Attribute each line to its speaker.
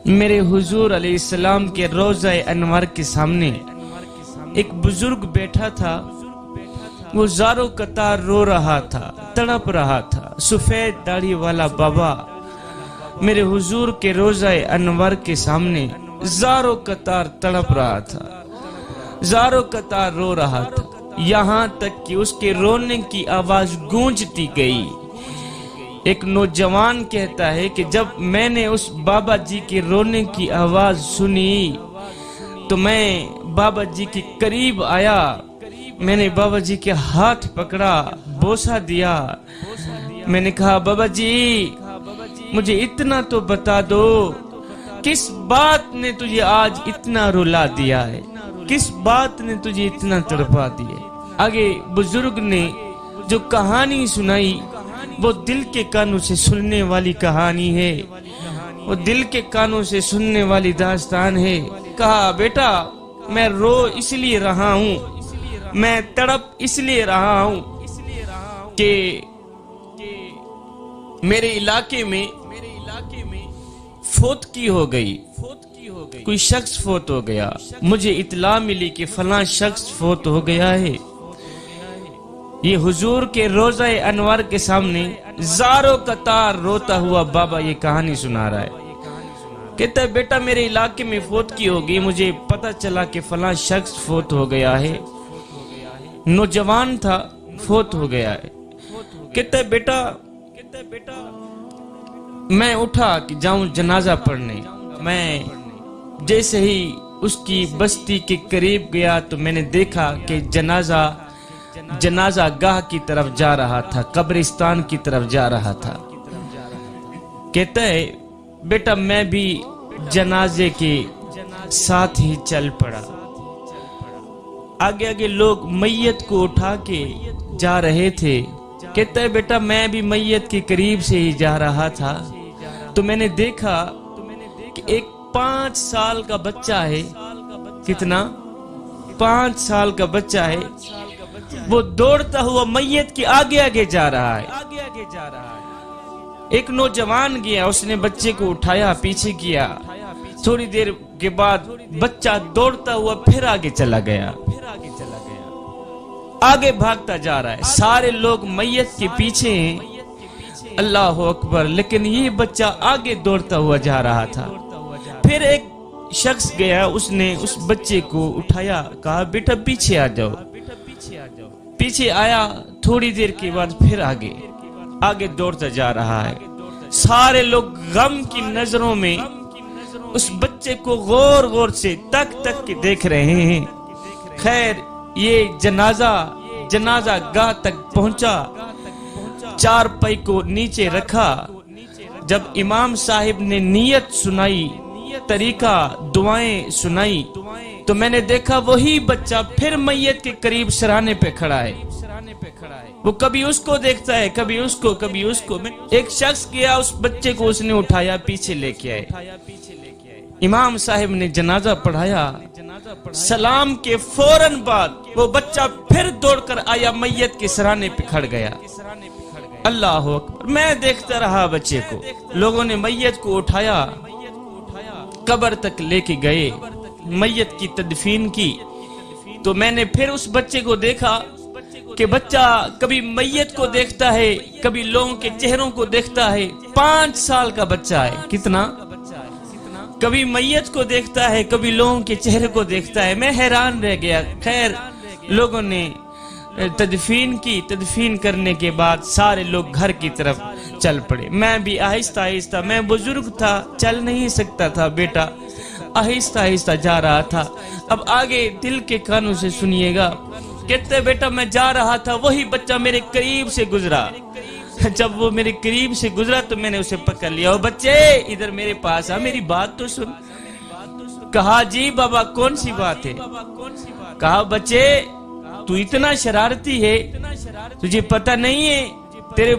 Speaker 1: میرے حضور علیہ السلام کے روضہ انور کے سامنے ایک بزرگ بیٹھا تھا. وہ زاروں قطار رو رہا تھا, تڑپ رہا تھا. سفید داڑھی والا بابا میرے حضور کے روضہ انور کے سامنے زاروں قطار تڑپ رہا تھا, زاروں قطار رو رہا تھا. یہاں تک کہ اس کے رونے کی آواز گونجتی گئی. ایک نوجوان کہتا ہے کہ جب میں نے اس بابا جی کے رونے کی آواز سنی تو میں بابا جی کے قریب آیا. میں نے بابا جی کے ہاتھ پکڑا, بوسہ دیا. میں نے کہا بابا جی مجھے اتنا تو بتا دو, کس بات نے تجھے آج اتنا رلا دیا ہے, کس بات نے تجھے اتنا تڑپا دیا. آگے بزرگ نے جو کہانی سنائی وہ دل کے کانوں سے سننے والی کہانی ہے, وہ دل کے کانوں سے سننے والی داستان ہے. کہا بیٹا میں رو اس لیے رہا ہوں, میں تڑپ اس لیے رہا ہوں کہ میرے علاقے میں فوت کی ہو گئی, کوئی شخص فوت ہو گیا. مجھے اطلاع ملی کہ فلاں شخص فوت ہو گیا ہے. یہ حضور کے روضہ انور کے سامنے زاروں قطار روتا ہوا بابا یہ کہانی سنا رہا ہے. کہتا ہے بیٹا میرے علاقے میں فوت کی ہوگی, مجھے پتا چلا کہ فلاں شخص فوت ہو گیا ہے. نوجوان تھا, فوت ہو گیا ہے. کہتا ہے بیٹا میں اٹھا کہ جاؤں جنازہ پڑھنے. میں جیسے ہی اس کی بستی کے قریب گیا تو میں نے دیکھا کہ جنازہ گاہ کی طرف جا رہا تھا, قبرستان کی طرف جا رہا تھا. کہتا ہے بیٹا میں بھی جنازے کے ساتھ ہی چل پڑا. آگے آگے لوگ میت کو اٹھا کے جا رہے تھے. کہتا ہے بیٹا میں بھی میت کے قریب سے ہی جا رہا تھا تو میں نے دیکھا کہ ایک 5 سال کا بچہ ہے. کتنا؟ 5 سال کا بچہ ہے. وہ دوڑتا ہوا میت کے آگے آگے جا رہا ہے. ایک نوجوان گیا, اس نے بچے کو اٹھایا, پیچھے کیا. تھوڑی دیر کے بعد بچہ دوڑتا ہوا پھر آگے چلا گیا, آگے بھاگتا جا رہا ہے. سارے لوگ میت کے پیچھے ہیں, اللہ اکبر, لیکن یہ بچہ آگے دوڑتا ہوا جا رہا تھا. پھر ایک شخص گیا, اس نے اس بچے کو اٹھایا, کہا بیٹا پیچھے آ جاؤ. پیچھے آیا, تھوڑی دیر کے بعد پھر آگے دوڑتا جا رہا ہے. سارے لوگ غم کی نظروں میں اس بچے کو غور غور سے تک کے دیکھ رہے ہیں. خیر یہ جنازہ گاہ تک پہنچا, 4 پائی کو نیچے رکھا. جب امام صاحب نے نیت سنائی, طریقہ دعائیں سنائی, تو میں نے دیکھا وہی بچہ پھر میت کے قریب سرانے پہ کھڑا ہے. وہ کبھی اس کو دیکھتا ہے, کبھی اس کو. ایک شخص گیا, اس بچے کو اس نے اٹھایا, پیچھے لے کے آئے. امام صاحب نے جنازہ پڑھایا. سلام کے فوراً بعد وہ بچہ پھر دوڑ کر آیا, میت کے سرانے پہ کھڑ گیا. اللہ اکبر. میں دیکھتا رہا بچے کو. لوگوں نے میت کو اٹھایا, قبر تک لے کے گئے, میت کی تدفین کی. تو میں نے پھر اس بچے کو دیکھا کہ بچہ کبھی میت کو دیکھتا ہے, کبھی لوگوں کے چہروں کو دیکھتا ہے. 5 سال کا بچہ ہے. کتنا؟ کبھی میت کو دیکھتا ہے, کبھی لوگوں کے چہرے کو دیکھتا ہے. میں حیران رہ گیا. خیر لوگوں نے تدفین کی. تدفین کرنے کے بعد سارے لوگ گھر کی طرف چل پڑے. میں بھی آہستہ آہستہ, میں بزرگ تھا, چل نہیں سکتا تھا بیٹا, آہستہ آہستہ جا رہا تھا. اب آگے دل کے کانوں سے سنیے گا. کہتے بیٹا میں جا رہا تھا, وہی بچہ میرے قریب سے گزرا. جب وہ میرے قریب سے گزرا تو میں نے اسے پکڑ لیا. او بچے ادھر میرے پاس آ, میری بات تو سن. کہا جی بابا کون سی بات ہے؟ کہا بچے تو اتنا شرارتی ہے, تجھے پتہ نہیں ہے تیرے